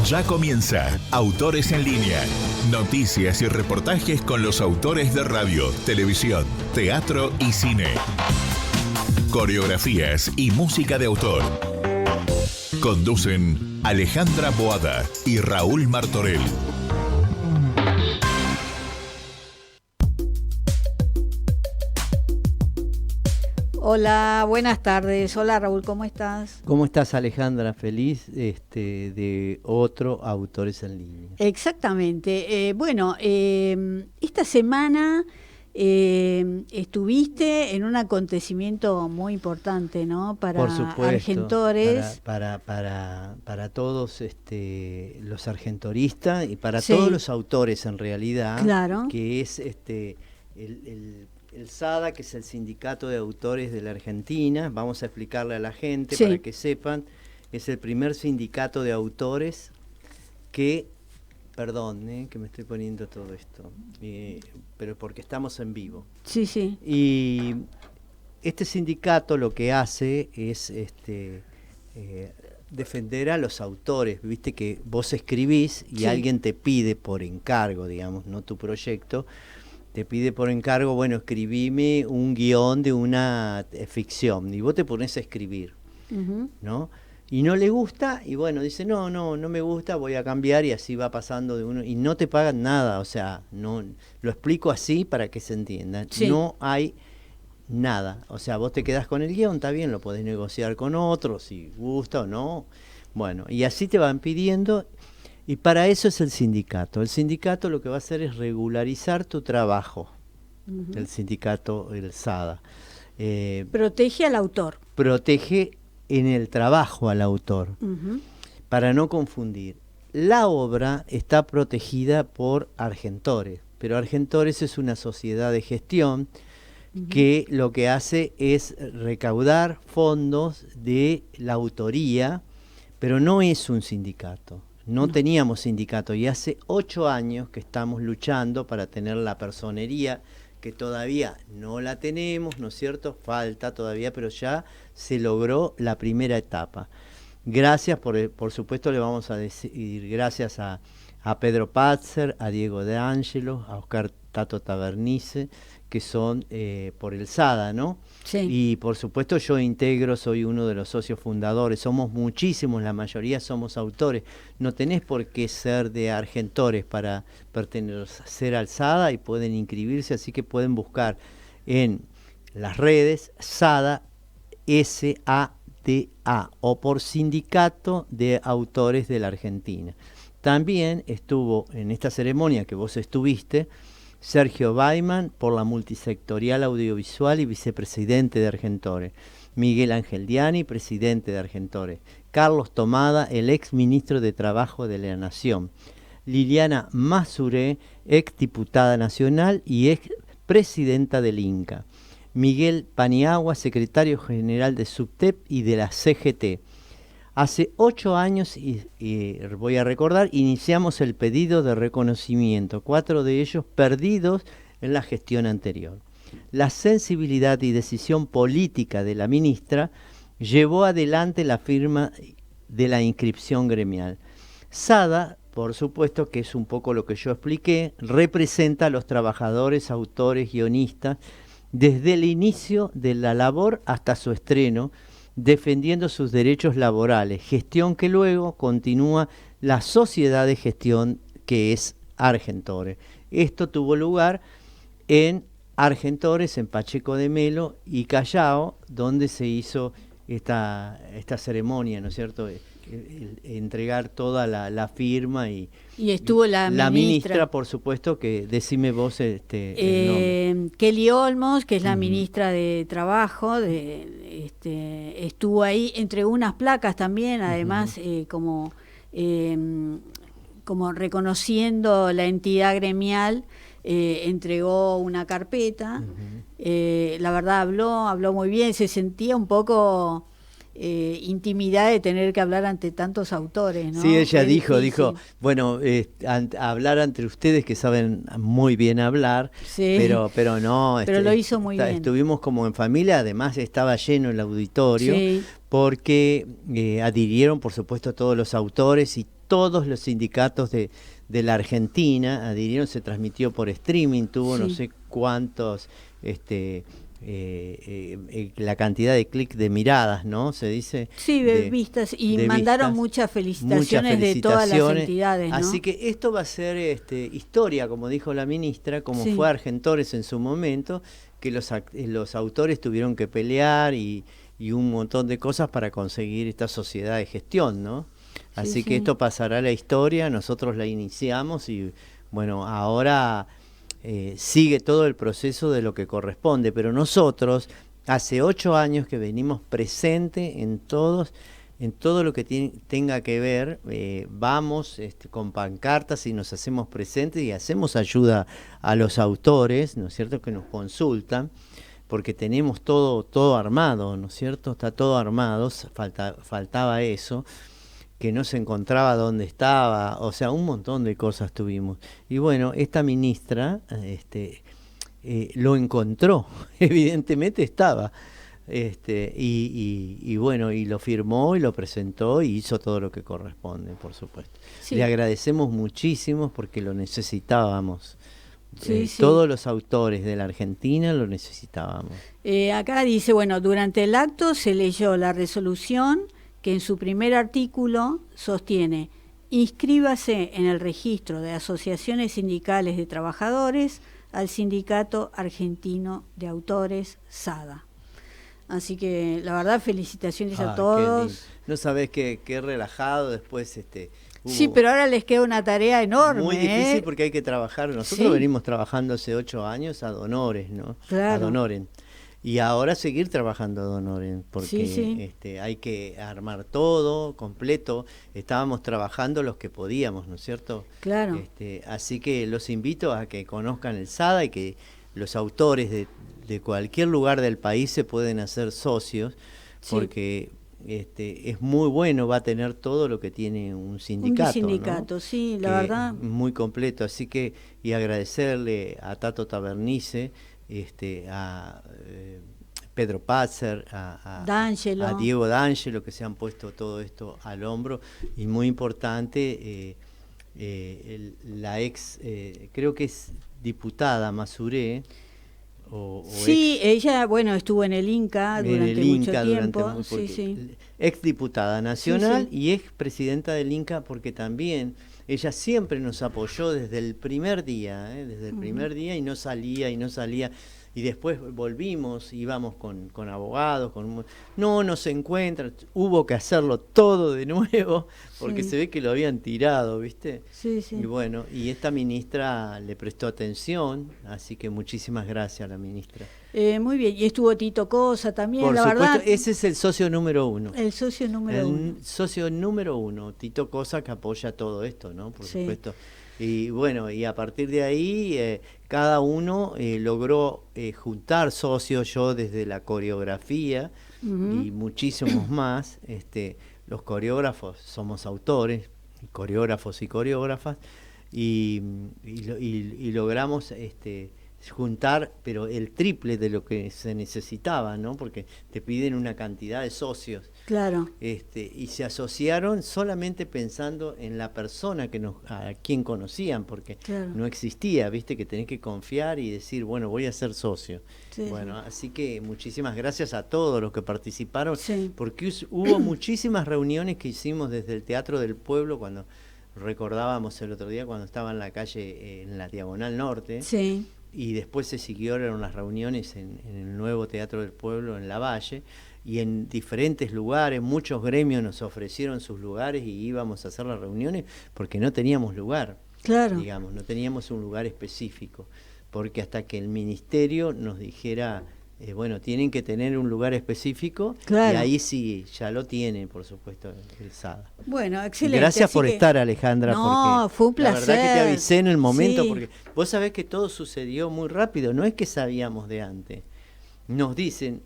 Ya comienza Autores en Línea. Noticias y reportajes con los autores de radio, televisión, teatro y cine. Coreografías y música de autor. Conducen Alejandra Boada y Raúl Martorell. Hola, buenas tardes. Hola Raúl, ¿cómo estás? ¿Cómo estás, Alejandra? Feliz de otro Autores en Línea. Exactamente. Esta semana estuviste en un acontecimiento muy importante, ¿no? Para Por supuesto, argentores. para todos los argentoristas y para Sí. todos los autores en realidad, Claro. que es el SADA, que es el Sindicato de Autores de la Argentina. Vamos a explicarle a la gente Sí. para que sepan, es el primer sindicato de autores que, perdón, que me estoy poniendo todo esto, pero porque estamos en vivo. Sí, sí. Y este sindicato lo que hace es defender a los autores. Viste que vos escribís y Sí. alguien te pide por encargo, digamos, no tu proyecto, te pide por encargo, bueno, escribime un guión de una ficción, y vos te pones a escribir, Ujú. ¿no? Y no le gusta, y bueno, dice, no me gusta, voy a cambiar, y así va pasando de uno, y no te pagan nada, o sea, no, lo explico así para que se entienda, Sí. no hay nada, o sea, vos te quedás con el guión, está bien, lo podés negociar con otros, si gusta o no, bueno, y así te van pidiendo. Y para eso es el sindicato. El sindicato lo que va a hacer es regularizar tu trabajo. Ujú. El sindicato, el SADA. Protege al autor. Protege en el trabajo al autor, Ujú. para no confundir. La obra está protegida por Argentores, pero Argentores es una sociedad de gestión que lo que hace es recaudar fondos de la autoría, pero no es un sindicato. No teníamos sindicato, y hace 8 años que estamos luchando para tener la personería, que todavía no la tenemos, ¿no es cierto? Falta todavía, pero ya se logró la primera etapa. Gracias, por supuesto, le vamos a decir gracias a Pedro Patzer, a Diego De Angelo, a Oscar Tato Tabernice, que son por el SADA, ¿no? Sí. Y por supuesto yo integro, soy uno de los socios fundadores, somos muchísimos, la mayoría somos autores, no tenés por qué ser de Argentores para pertenecer al SADA, y pueden inscribirse, así que pueden buscar en las redes SADA, S-A-D-A, o por Sindicato de Autores de la Argentina. También estuvo en esta ceremonia que vos estuviste Sergio Baiman, por la multisectorial audiovisual y vicepresidente de Argentores; Miguel Ángel Diani, presidente de Argentores; Carlos Tomada, el ex ministro de Trabajo de la Nación; Liliana Mazuré, ex diputada nacional y ex presidenta del INCA; Miguel Paniagua, secretario general de SUBTEP y de la CGT. Hace 8 años, y voy a recordar, iniciamos el pedido de reconocimiento, 4 de ellos perdidos en la gestión anterior. La sensibilidad y decisión política de la ministra llevó adelante la firma de la inscripción gremial. SADA, por supuesto, que es un poco lo que yo expliqué, representa a los trabajadores, autores, guionistas, desde el inicio de la labor hasta su estreno, defendiendo sus derechos laborales, gestión que luego continúa la sociedad de gestión que es Argentores. Esto tuvo lugar en Argentores, en Pacheco de Melo y Callao, donde se hizo esta ceremonia, ¿no es cierto? Entregar toda la firma, y estuvo la ministra, por supuesto, que decime vos el nombre. Kelly Olmos, que es la ministra de Trabajo, estuvo ahí, entregó unas placas también, además como reconociendo la entidad gremial, entregó una carpeta. La verdad habló muy bien, se sentía un poco intimidad de tener que hablar ante tantos autores, ¿no? Sí, ella Es dijo, difícil. bueno, hablar entre ustedes que saben muy bien hablar, Sí. pero no. Pero lo hizo muy bien. Estuvimos como en familia, además estaba lleno el auditorio, Sí. porque adhirieron, por supuesto, todos los autores y todos los sindicatos de la Argentina adhirieron, se transmitió por streaming, tuvo no sé cuántos, la cantidad de clics, de miradas, ¿no? Se dice. Sí, de vistas, y mandaron muchas felicitaciones de todas las entidades, ¿no? Así que esto va a ser historia, como dijo la ministra, como fue Argentores en su momento, que los autores tuvieron que pelear y un montón de cosas para conseguir esta sociedad de gestión, ¿no? Así que esto pasará a la historia, nosotros la iniciamos y bueno, ahora sigue todo el proceso de lo que corresponde, pero nosotros hace 8 años que venimos presentes en todo lo que tenga que ver, vamos con pancartas y nos hacemos presentes y hacemos ayuda a los autores, ¿no es cierto?, que nos consultan, porque tenemos todo armado, ¿no es cierto? Está todo armado, faltaba eso, que no se encontraba dónde estaba, o sea, un montón de cosas tuvimos. Y bueno, esta ministra lo encontró, evidentemente estaba, y bueno, y lo firmó y lo presentó y hizo todo lo que corresponde, por supuesto. Le agradecemos muchísimo porque lo necesitábamos. Todos los autores de la Argentina lo necesitábamos. Acá dice, bueno, durante el acto se leyó la resolución que en su primer artículo sostiene: inscríbase en el registro de asociaciones sindicales de trabajadores al Sindicato Argentino de Autores, SADA. Así que la verdad, felicitaciones a todos. No sabés qué relajado después Sí, pero ahora les queda una tarea enorme. Muy difícil porque hay que trabajar. Nosotros venimos trabajando hace 8 años ad honorem, ¿no? Claro. Ad honorem. Y ahora seguir trabajando ad honorem, porque hay que armar todo completo. Estábamos trabajando los que podíamos, ¿no es cierto? Claro. Así que los invito a que conozcan el SADA y que los autores de cualquier lugar del país se pueden hacer socios, porque es muy bueno, va a tener todo lo que tiene un sindicato. Un sindicato, ¿no? Sí, la verdad. Muy completo, así que, y agradecerle a Tato Tabernice, a Pedro Pazzer, a Diego D'Angelo, que se han puesto todo esto al hombro, y muy importante, la ex, creo que es diputada Masuré, ella, bueno, estuvo en el Inca durante mucho tiempo. Ex diputada nacional y ex presidenta del Inca, porque también ella siempre nos apoyó desde el primer día, primer día, y no salía. Y después volvimos, íbamos con abogados, no se encuentra, hubo que hacerlo todo de nuevo, porque se ve que lo habían tirado, ¿viste? Y bueno, y esta ministra le prestó atención, así que muchísimas gracias a la ministra. Muy bien, y estuvo Tito Cosa también, por la supuesto, verdad. Ese es el socio número 1. El socio número 1. El socio número 1, Tito Cosa, que apoya todo esto, ¿no? Por supuesto. Y bueno, y a partir de ahí cada uno logró juntar socios, yo desde la coreografía y muchísimos más. Los coreógrafos somos autores, coreógrafos y coreógrafas, y logramos juntar, pero el triple de lo que se necesitaba, ¿no? Porque te piden una cantidad de socios. Claro. Y se asociaron solamente pensando en la persona a quien conocían, porque no existía, viste, que tenés que confiar y decir, bueno, voy a ser socio. Bueno, así que muchísimas gracias a todos los que participaron, porque hubo muchísimas reuniones que hicimos desde el Teatro del Pueblo, cuando recordábamos el otro día cuando estaba en la calle, en la Diagonal Norte. Y después se siguieron las reuniones en el nuevo Teatro del Pueblo, en Lavalle, y en diferentes lugares, muchos gremios nos ofrecieron sus lugares y íbamos a hacer las reuniones porque no teníamos lugar, digamos, no teníamos un lugar específico, porque hasta que el ministerio nos dijera, bueno, tienen que tener un lugar específico, y ahí sí, ya lo tienen, por supuesto, el SADA. Bueno, excelente. Gracias por estar, Alejandra. No, porque fue un placer. La verdad que te avisé en el momento, porque vos sabés que todo sucedió muy rápido, no es que sabíamos de antes. Nos dicen,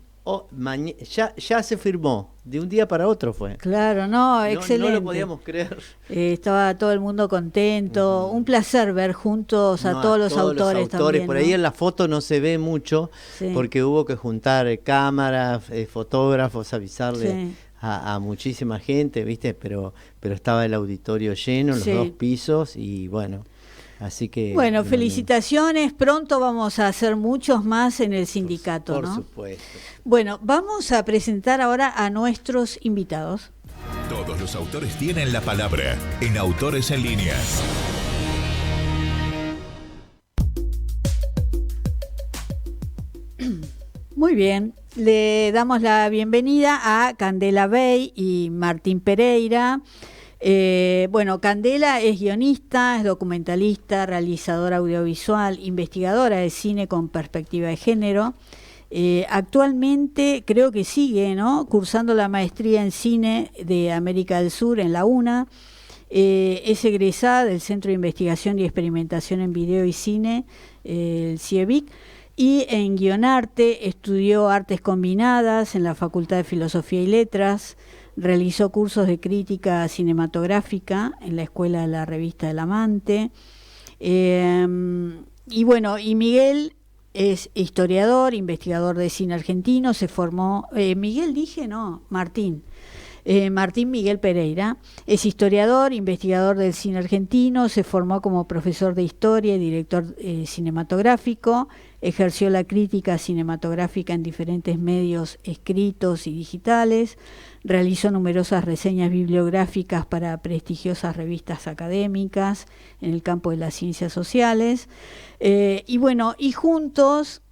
ya se firmó, de un día para otro fue. Claro, excelente. No lo podíamos creer. Estaba todo el mundo contento. Un placer ver juntos a todos los autores también. Por ahí en la foto no se ve mucho, porque hubo que juntar cámaras, fotógrafos, avisarle a muchísima gente, ¿viste? Pero estaba el auditorio lleno, los Sí. 2 pisos, y bueno, así que... Bueno, felicitaciones. Pronto vamos a hacer muchos más en el sindicato, por ¿no? supuesto. Bueno, vamos a presentar ahora a nuestros invitados. Todos los autores tienen la palabra en Autores en Línea. Muy bien, le damos la bienvenida a Candela Bey y Martín Pereira. Bueno, Candela es guionista, es documentalista, realizadora audiovisual, investigadora de cine con perspectiva de género. Actualmente creo que sigue, ¿no?, cursando la maestría en cine de América del Sur en la UNA. Es egresada del Centro de Investigación y Experimentación en Video y Cine, el CIEVIC, y en Guionarte estudió artes combinadas en la Facultad de Filosofía y Letras, realizó cursos de crítica cinematográfica en la Escuela de la Revista del Amante. Y bueno, y Miguel es historiador, investigador de cine argentino, se formó, Miguel dije, no, Martín. Martín Miguel Pereira es historiador, investigador del cine argentino, se formó como profesor de historia y director cinematográfico, ejerció la crítica cinematográfica en diferentes medios escritos y digitales, realizó numerosas reseñas bibliográficas para prestigiosas revistas académicas en el campo de las ciencias sociales, y bueno, y juntos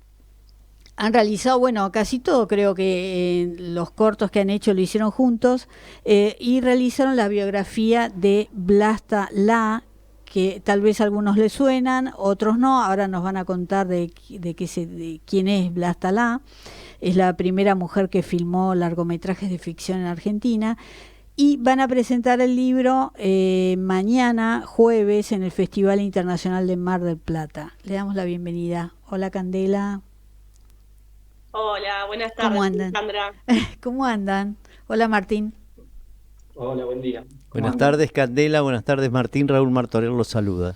han realizado, bueno, casi todo, creo que los cortos que han hecho lo hicieron juntos, y realizaron la biografía de Vlasta La, que tal vez a algunos les suenan, otros no. Ahora nos van a contar de quién es Vlasta La. Es la primera mujer que filmó largometrajes de ficción en Argentina, y van a presentar el libro mañana, jueves, en el Festival Internacional de Mar del Plata. Le damos la bienvenida. Hola, Candela. Hola, buenas tardes, ¿Cómo andan? Sandra. ¿Cómo andan? Hola, Martín. Hola, buen día. Buenas tardes, Candela, buenas tardes, Martín. Raúl Martorell los saluda.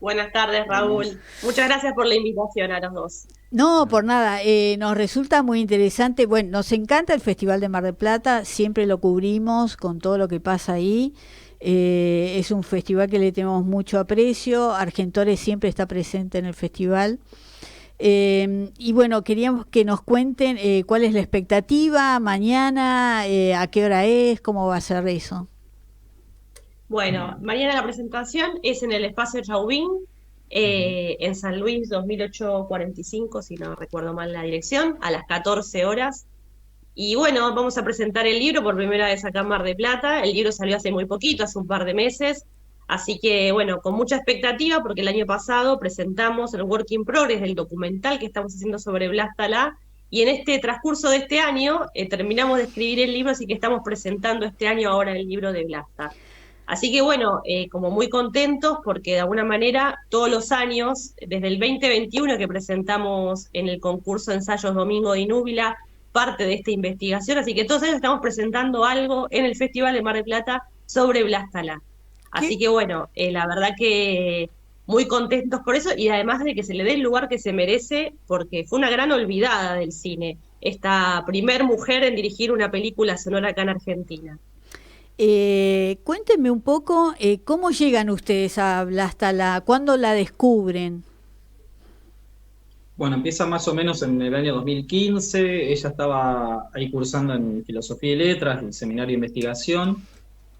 Buenas tardes, Raúl. Muchas gracias por la invitación a los dos. No, por nada, nos resulta muy interesante. Bueno, nos encanta el Festival de Mar del Plata, siempre lo cubrimos con todo lo que pasa ahí. Es un festival que le tenemos mucho aprecio. Argentores siempre está presente en el festival. Y bueno, queríamos que nos cuenten cuál es la expectativa mañana, a qué hora es, cómo va a ser eso. Bueno, mañana la presentación es en el Espacio Chauvin, en San Luis 2845, si no recuerdo mal la dirección, a las 14 horas. Y bueno, vamos a presentar el libro por primera vez acá en Mar del Plata. El libro salió hace muy poquito, hace un par de meses. Así que, bueno, con mucha expectativa, porque el año pasado presentamos el Work in Progress del documental que estamos haciendo sobre Vlasta La, y en este transcurso de este año terminamos de escribir el libro, así que estamos presentando este año ahora el libro de Vlasta. Así que, bueno, como muy contentos, porque de alguna manera todos los años, desde el 2021 que presentamos en el concurso de ensayos Domingo de Inúbila, parte de esta investigación, así que todos los años estamos presentando algo en el Festival de Mar del Plata sobre Vlasta La. Así que bueno, la verdad que muy contentos por eso, y además de que se le dé el lugar que se merece, porque fue una gran olvidada del cine, esta primer mujer en dirigir una película sonora acá en Argentina. Cuéntenme un poco, ¿cómo llegan ustedes a Vlasta La? ¿Cuándo la descubren? Bueno, empieza más o menos en el año 2015. Ella estaba ahí cursando en Filosofía y Letras, el seminario de investigación,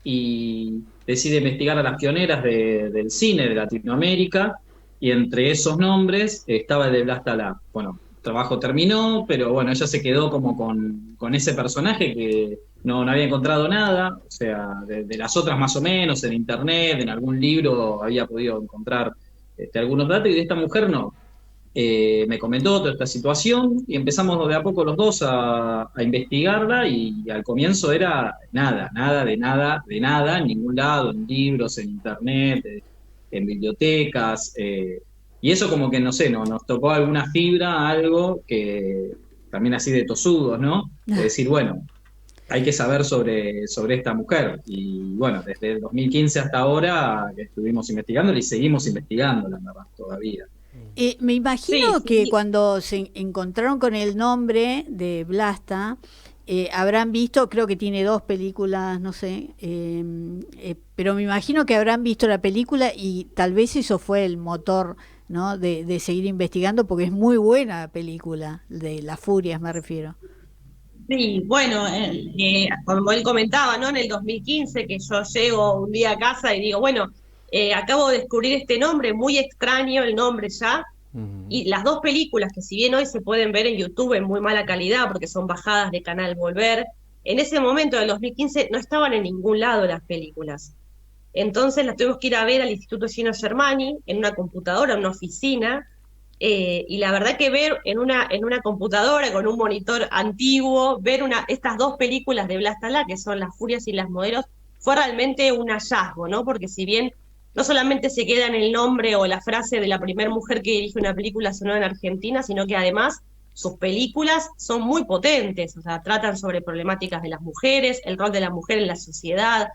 y decide investigar a las pioneras del cine de Latinoamérica, y entre esos nombres estaba el de Vlasta La. Bueno, el trabajo terminó, pero bueno, ella se quedó como con ese personaje que no había encontrado nada, o sea, de las otras más o menos, en internet, en algún libro había podido encontrar algunos datos, y de esta mujer no. Me comentó toda esta situación y empezamos de a poco los dos a investigarla, y al comienzo era nada, de nada, en ningún lado, en libros, en internet, en bibliotecas, y eso como que, no sé, nos tocó alguna fibra, algo que también así de tosudos, ¿no? De decir, bueno, hay que saber sobre esta mujer, y bueno, desde el 2015 hasta ahora estuvimos investigándola y seguimos investigándola, la verdad, todavía. Me imagino Sí, que sí. cuando se encontraron con el nombre de Vlasta, habrán visto, creo que tiene 2 películas, no sé, pero me imagino que habrán visto la película y tal vez eso fue el motor, ¿no? de seguir investigando, porque es muy buena la película, de Las Furias me refiero. Sí, bueno, como él comentaba, ¿no? En el 2015 que yo llego un día a casa y digo, bueno, acabo de descubrir este nombre, muy extraño el nombre ya, y las 2 películas que si bien hoy se pueden ver en YouTube en muy mala calidad porque son bajadas de Canal Volver, en ese momento del 2015 no estaban en ningún lado las películas. Entonces las tuvimos que ir a ver al Instituto Gino Germani en una computadora, en una oficina, y la verdad que ver en una computadora con un monitor antiguo, ver estas 2 películas de Blas Talá, que son Las Furias y Las Modelos, fue realmente un hallazgo, ¿no? Porque si bien no solamente se queda en el nombre o la frase de la primera mujer que dirige una película sonora en Argentina, sino que además sus películas son muy potentes, o sea, tratan sobre problemáticas de las mujeres, el rol de la mujer en la sociedad,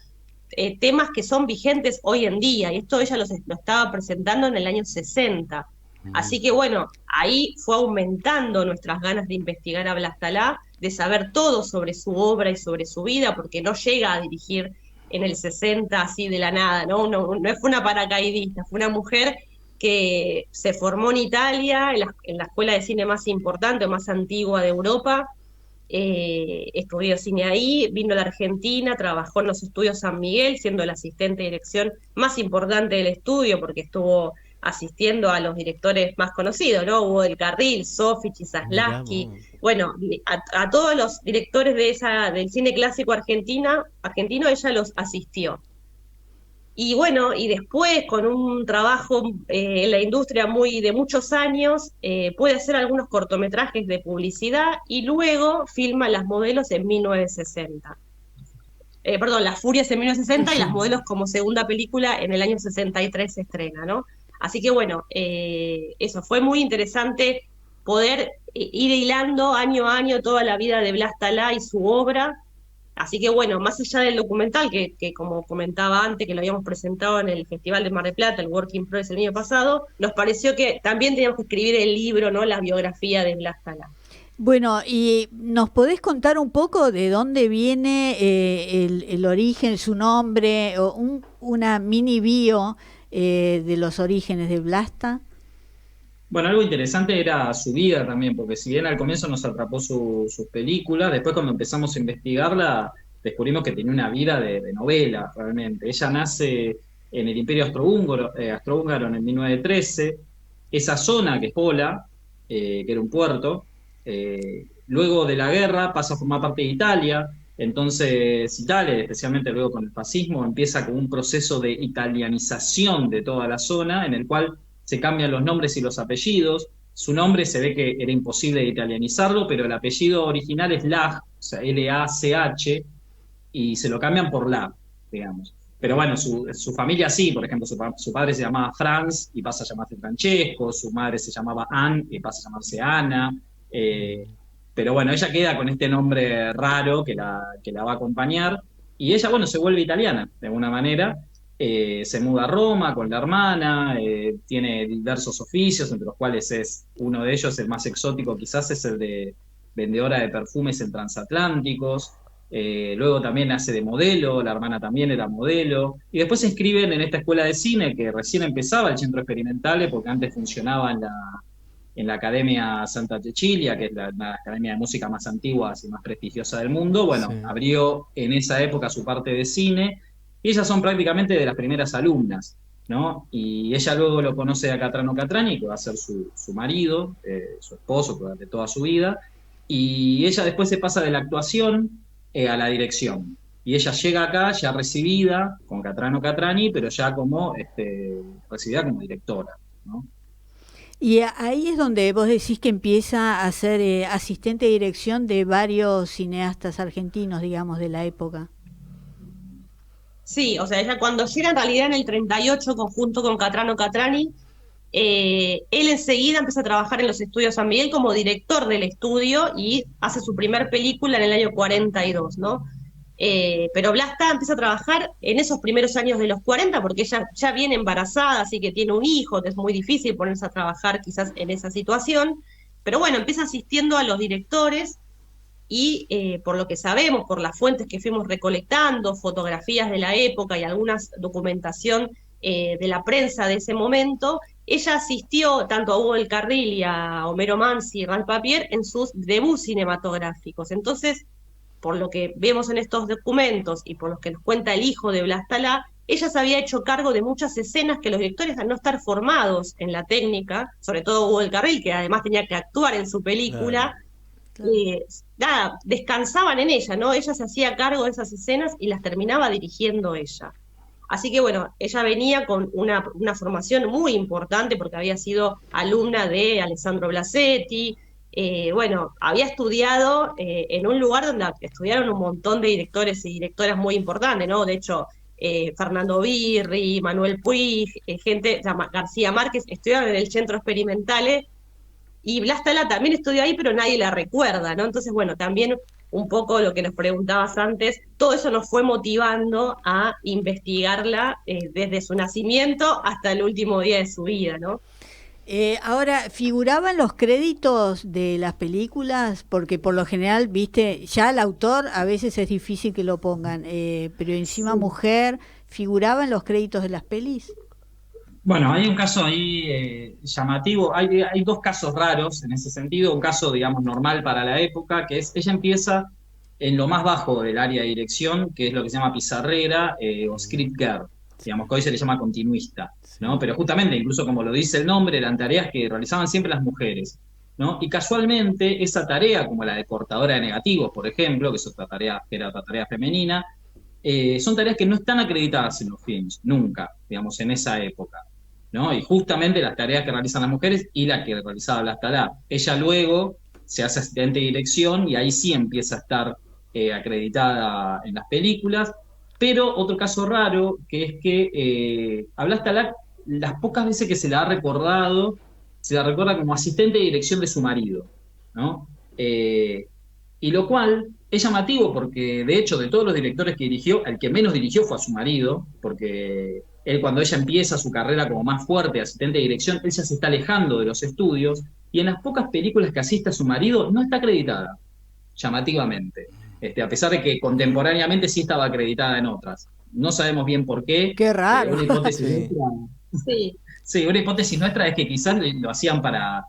temas que son vigentes hoy en día, y esto ella lo estaba presentando en el año 60. Así que bueno, ahí fue aumentando nuestras ganas de investigar a Blas Talá, de saber todo sobre su obra y sobre su vida, porque no llega a dirigir en el 60 así de la nada, ¿no? No fue una paracaidista, fue una mujer que se formó en Italia, en la escuela de cine más importante, más antigua de Europa, estudió cine ahí, vino a la Argentina, trabajó en los estudios San Miguel, siendo el asistente de dirección más importante del estudio, porque estuvo asistiendo a los directores más conocidos, ¿no? Hugo del Carril, Sofich, Saslavsky, bueno, a todos los directores del cine clásico argentino ella los asistió. Y bueno, y después con un trabajo en la industria de muchos años, puede hacer algunos cortometrajes de publicidad y luego filma Las Modelos en 1960. Perdón, Las Furias en 1960 y Las Modelos como segunda película en el año 63 se estrena, ¿no? Así que bueno, eso fue muy interesante poder ir hilando año a año toda la vida de Blas Talá y su obra. Así que bueno, más allá del documental, que como comentaba antes, que lo habíamos presentado en el Festival de Mar del Plata, el Work in Progress el año pasado, nos pareció que también teníamos que escribir el libro, ¿no? La biografía de Blas Talá. Bueno, ¿y nos podés contar un poco de dónde viene el origen, su nombre, o una mini bio de los orígenes de Blasta? Bueno, algo interesante era su vida también, porque si bien al comienzo nos atrapó sus películas, después cuando empezamos a investigarla, descubrimos que tenía una vida de novela, realmente. Ella nace en el Imperio Austrohúngaro en el 1913, esa zona que es Pola, que era un puerto, luego de la guerra pasa a formar parte de Italia, entonces Italia, especialmente luego con el fascismo, empieza con un proceso de italianización de toda la zona, en el cual se cambian los nombres y los apellidos. Su nombre se ve que era imposible de italianizarlo, pero el apellido original es Lach, o sea, L-A-C-H, y se lo cambian por Lach, digamos. Pero bueno, su familia sí, por ejemplo, su padre se llamaba Franz y pasa a llamarse Francesco, su madre se llamaba Anne y pasa a llamarse Ana, pero bueno, ella queda con este nombre raro que la va a acompañar, y ella, bueno, se vuelve italiana, de alguna manera. Se muda a Roma con la hermana, tiene diversos oficios, entre los cuales uno de ellos, el más exótico quizás, es el de vendedora de perfumes en transatlánticos. Luego también hace de modelo, la hermana también era modelo. Y después se inscriben en esta escuela de cine que recién empezaba, el Centro Experimentale, porque antes funcionaba en la Academia Santa Cecilia, que es la academia de música más antigua y más prestigiosa del mundo. Bueno, sí. Abrió en esa época su parte de cine, y ellas son prácticamente de las primeras alumnas, ¿no? Y ella luego lo conoce a Catrano Catrani, que va a ser su marido, su esposo durante toda su vida, y ella después se pasa de la actuación a la dirección. Y ella llega acá ya recibida con Catrano Catrani, pero ya como recibida como directora, ¿no? Y ahí es donde vos decís que empieza a ser asistente de dirección de varios cineastas argentinos, digamos, de la época. Sí, o sea, ella cuando llega en realidad en el 38, junto con Catrano Catrani, él enseguida empieza a trabajar en los estudios San Miguel como director del estudio y hace su primer película en el año 42, ¿no? Pero Blasta empieza a trabajar en esos primeros años de los 40 porque ella ya viene embarazada, así que tiene un hijo, es muy difícil ponerse a trabajar quizás en esa situación, pero bueno, empieza asistiendo a los directores y por lo que sabemos, por las fuentes que fuimos recolectando, fotografías de la época y alguna documentación de la prensa de ese momento, ella asistió tanto a Hugo del Carril y a Homero Manzi y Ralph Papier en sus debuts cinematográficos. Entonces, por lo que vemos en estos documentos y por lo que nos cuenta el hijo de Blas Talá, ella se había hecho cargo de muchas escenas que los directores, al no estar formados en la técnica, sobre todo Hugo del Carril, que además tenía que actuar en su película, nada, descansaban en ella, ¿no? Ella se hacía cargo de esas escenas y las terminaba dirigiendo ella. Así que bueno, ella venía con una formación muy importante porque había sido alumna de Alessandro Blasetti, bueno, había estudiado en un lugar donde estudiaron un montón de directores y directoras muy importantes, ¿no? De hecho, Fernando Birri, Manuel Puig, gente, García Márquez, estudiaron en el Centro Experimentale, y Blas Talá también estudió ahí, pero nadie la recuerda, ¿no? Entonces, bueno, también un poco lo que nos preguntabas antes, todo eso nos fue motivando a investigarla desde su nacimiento hasta el último día de su vida, ¿no? Ahora, ¿figuraban los créditos de las películas? Porque por lo general, viste, ya el autor a veces es difícil que lo pongan, pero encima mujer, ¿figuraban los créditos de las pelis? Bueno, hay un caso ahí llamativo, hay dos casos raros en ese sentido, un caso, digamos, normal para la época, que es, ella empieza en lo más bajo del área de dirección, que es lo que se llama pizarrera o script girl, digamos, que hoy se le llama continuista, ¿no? Pero justamente, incluso como lo dice el nombre, eran tareas que realizaban siempre las mujeres, ¿no? Y casualmente esa tarea, como la de cortadora de negativos, por ejemplo, que es otra tarea, que era otra tarea femenina, son tareas que no están acreditadas en los films, nunca, digamos, en esa época, ¿no? Y justamente las tareas que realizan las mujeres y la que realizaba Blas Talá. Ella luego se hace asistente de dirección y ahí sí empieza a estar acreditada en las películas. Pero otro caso raro, que es que a Blas Talá, las pocas veces que se la ha recordado, se la recuerda como asistente de dirección de su marido, ¿no? Y lo cual es llamativo porque, de hecho, de todos los directores que dirigió, el que menos dirigió fue a su marido, porque él, cuando ella empieza su carrera como más fuerte, asistente de dirección, él ya se está alejando de los estudios, y en las pocas películas que asiste a su marido no está acreditada, llamativamente, a pesar de que contemporáneamente sí estaba acreditada en otras. No sabemos bien por qué. Qué raro. Una hipótesis Sí. nuestra, sí, una hipótesis nuestra es que quizás lo hacían para,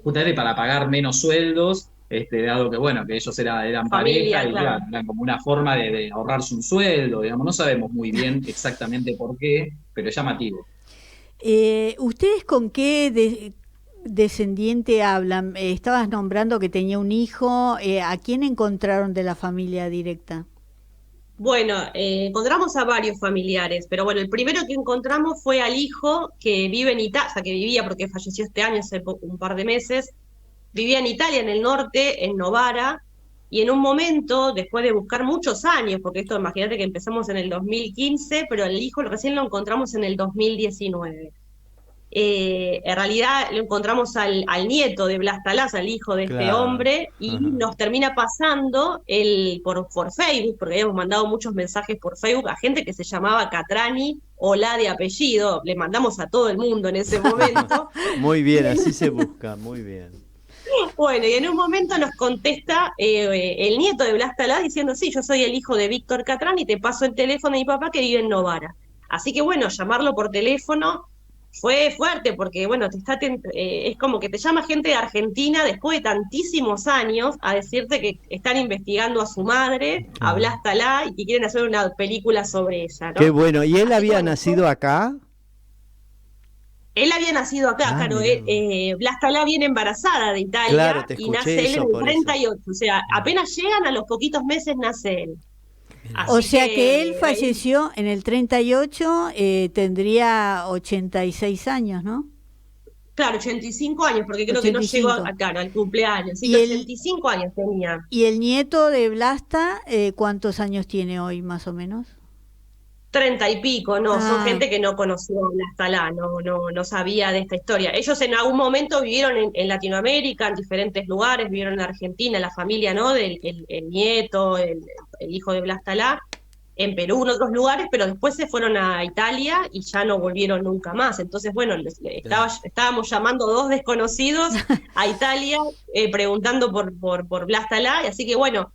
justamente para pagar menos sueldos, dado que, bueno, que ellos eran Familia, pareja y claro. claro, eran como una forma de ahorrarse un sueldo, digamos, no sabemos muy bien exactamente por qué, pero es llamativo. ¿Ustedes con qué descendiente hablan? Estabas nombrando que tenía un hijo. ¿A quién encontraron de la familia directa? Bueno, encontramos a varios familiares, pero bueno, el primero que encontramos fue al hijo que vive en Italia, o sea, que vivía porque falleció este año, hace un par de meses, vivía en Italia, en el norte, en Novara, y en un momento, después de buscar muchos años, porque esto imagínate que empezamos en el 2015, pero el hijo recién lo encontramos en el 2019. En realidad lo encontramos al nieto de Blas Talá, al hijo de este Claro. hombre, y Ajá. nos termina pasando por Facebook, porque habíamos mandado muchos mensajes por Facebook a gente que se llamaba Catrani o la de apellido, le mandamos a todo el mundo en ese momento. Muy bien, así se busca, muy bien. Bueno, y en un momento nos contesta el nieto de Blas Talá diciendo, sí, yo soy el hijo de Víctor Catrani y te paso el teléfono de mi papá que vive en Novara. Así que bueno, llamarlo por teléfono fue fuerte porque, bueno, es como que te llama gente de Argentina después de tantísimos años a decirte que están investigando a su madre, a Blas Talá, y que quieren hacer una película sobre ella, ¿no? Qué bueno. ¿Y él Así había que, bueno, nacido acá? él había nacido acá, Ah, claro, mirá. Blas Talá viene embarazada de Italia Claro, te y escuché nace él eso en el por eso. 38, o sea, apenas llegan a los poquitos meses nace él. O Así sea que él ahí- falleció en el 38, tendría 86 años, ¿no? Claro, 85 años, porque creo que no llegó 85. claro, al cumpleaños, así Y que el- 85 años tenía. ¿Y el nieto de Blasta, cuántos años tiene hoy, más o menos? 30 y pico, no, son Ah, gente que no conoció Blas Talá, no sabía de esta historia. Ellos en algún momento vivieron en Latinoamérica, en diferentes lugares, vivieron en Argentina, la familia, ¿no? El nieto, el hijo de Blas Talá, en Perú, en otros lugares, pero después se fueron a Italia y ya no volvieron nunca más. Entonces, bueno, estábamos llamando 2 desconocidos a Italia, preguntando por Blas Talá, y así que bueno,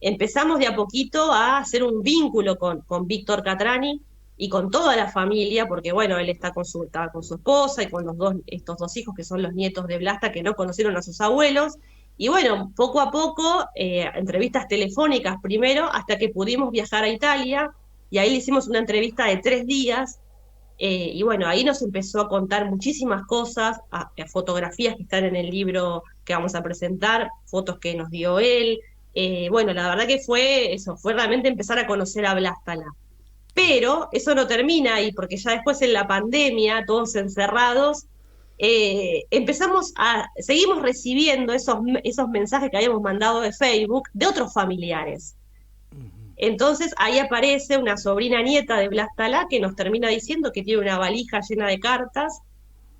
empezamos de a poquito a hacer un vínculo con Víctor Catrani y con toda la familia, porque bueno, él estaba con su esposa y con estos dos hijos que son los nietos de Blasta, que no conocieron a sus abuelos. Y bueno, poco a poco, entrevistas telefónicas primero, hasta que pudimos viajar a Italia, y ahí le hicimos una entrevista de 3 días, y bueno, ahí nos empezó a contar muchísimas cosas, a fotografías que están en el libro que vamos a presentar, fotos que nos dio él. Bueno, la verdad que fue eso, fue realmente empezar a conocer a Blástala. Pero eso no termina ahí, porque ya después en la pandemia, todos encerrados, seguimos recibiendo esos mensajes que habíamos mandado de Facebook de otros familiares. Entonces ahí aparece una sobrina nieta de Blas Talá que nos termina diciendo que tiene una valija llena de cartas,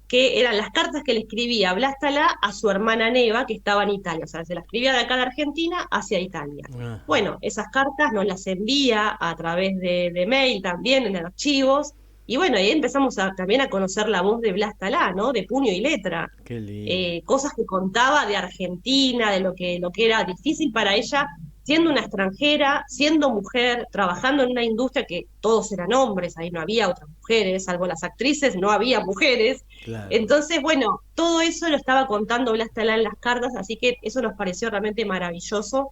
que eran las cartas que le escribía Blas Talá a su hermana Neva, que estaba en Italia. O sea, se las escribía de acá de Argentina hacia Italia. Bueno, esas cartas nos las envía a través de mail también, en archivos. Y bueno, ahí empezamos también a conocer la voz de Blas Talá, ¿no? De puño y letra. Qué lindo. Cosas que contaba de Argentina, de lo que era difícil para ella, siendo una extranjera, siendo mujer, trabajando en una industria que todos eran hombres, ahí no había otras mujeres, salvo las actrices, no había mujeres. Claro. Entonces, bueno, todo eso lo estaba contando Blas Talá en las cartas, así que eso nos pareció realmente maravilloso,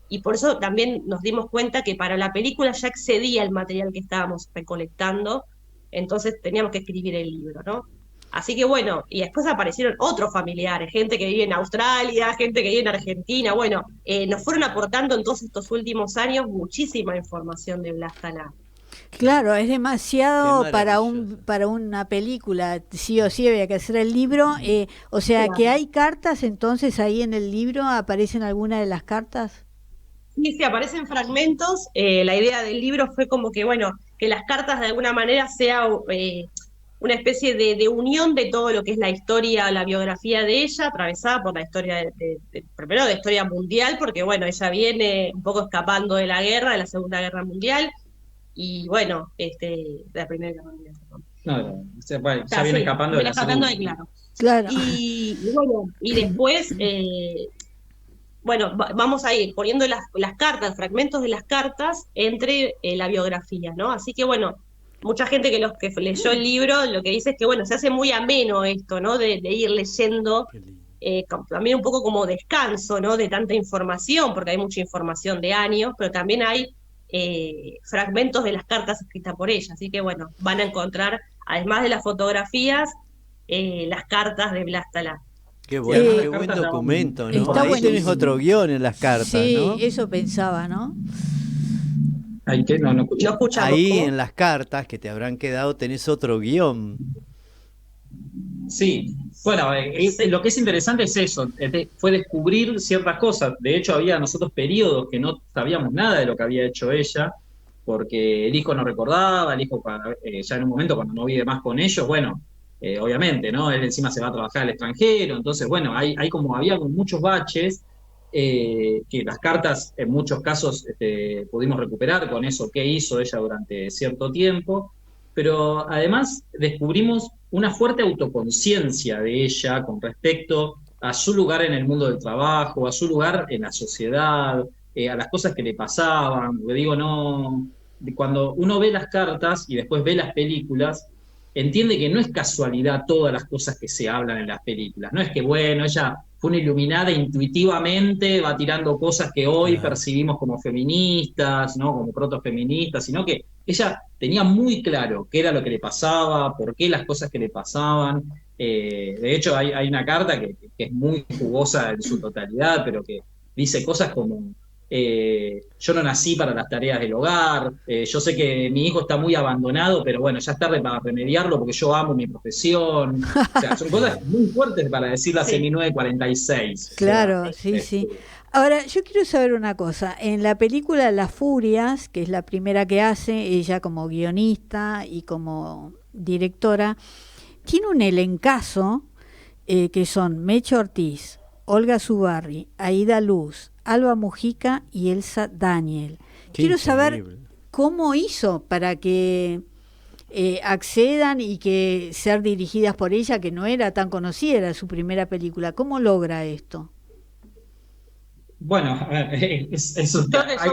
y por eso también nos dimos cuenta que para la película ya excedía el material que estábamos recolectando, entonces teníamos que escribir el libro, ¿no? Así que bueno, y después aparecieron otros familiares, gente que vive en Australia, gente que vive en Argentina, bueno, nos fueron aportando en todos estos últimos años muchísima información de Blas Talá. Claro, es demasiado Qué para maravilloso. para una película, sí o sí había que hacer el libro, o sea Claro. que hay cartas, entonces ahí en el libro aparecen algunas de las cartas. Sí, aparecen fragmentos. La idea del libro fue como que, bueno, que las cartas de alguna manera sea una especie de unión de todo lo que es la historia, la biografía de ella, atravesada por la historia, primero de historia mundial, porque, bueno, ella viene un poco escapando de la guerra, de la Segunda Guerra Mundial, y, bueno, de la Primera Guerra Mundial. Perdón. No, ya viene Sí, escapando de viene la escapando de, segunda. claro. Claro. Y bueno, y después, bueno, vamos a ir poniendo las cartas, fragmentos de las cartas entre la biografía, ¿no? Así que bueno, mucha gente que leyó el libro lo que dice es que bueno, se hace muy ameno esto, ¿no? De ir leyendo, Qué lindo. también un poco como descanso, ¿no? De tanta información, porque hay mucha información de años, pero también hay fragmentos de las cartas escritas por ella, así que bueno, van a encontrar, además de las fotografías, las cartas de Blas Talá. Qué bueno, Sí, qué buen las cartas documento, ¿no? está Ahí tenés buenísimo. otro guión en las cartas, Sí, ¿no? eso pensaba, ¿no? Ay, ¿qué? No escuché. No escuchamos. Ahí ¿Cómo? en las cartas que te habrán quedado tenés otro guión. Sí, bueno, lo que es interesante es eso, fue descubrir ciertas cosas. De hecho, había nosotros periodos que no sabíamos nada de lo que había hecho ella, porque el hijo no recordaba, el hijo ya en un momento cuando no vive más con ellos, bueno, obviamente, ¿no? Él encima se va a trabajar al extranjero, entonces, bueno, había muchos baches que las cartas en muchos casos pudimos recuperar con eso que hizo ella durante cierto tiempo, pero además descubrimos una fuerte autoconciencia de ella con respecto a su lugar en el mundo del trabajo, a su lugar en la sociedad, a las cosas que le pasaban. Le digo, no, cuando uno ve las cartas y después ve las películas, entiende que no es casualidad todas las cosas que se hablan en las películas. No es que, bueno, ella fue una iluminada intuitivamente, va tirando cosas que hoy Claro. percibimos como feministas, ¿no? Como protofeministas, sino que ella tenía muy claro qué era lo que le pasaba, por qué las cosas que le pasaban. De hecho, hay una carta que es muy jugosa en su totalidad, pero que dice cosas como yo no nací para las tareas del hogar, yo sé que mi hijo está muy abandonado, pero bueno, ya es tarde para remediarlo porque yo amo mi profesión. O sea, son cosas muy fuertes para decirlas Sí. en 1946. Claro, O sea, sí, sí. Ahora, yo quiero saber una cosa. En la película Las Furias, que es la primera que hace, ella como guionista y como directora, tiene un elencazo que son Mecha Ortiz, Olga Zubarry, Aída Luz, Alba Mujica y Elsa Daniel. Qué Quiero saber increíble. ¿cómo hizo para que accedan y que ser dirigidas por ella, que no era tan conocida, era su primera película? ¿Cómo logra esto? Bueno, a ver, Creo que son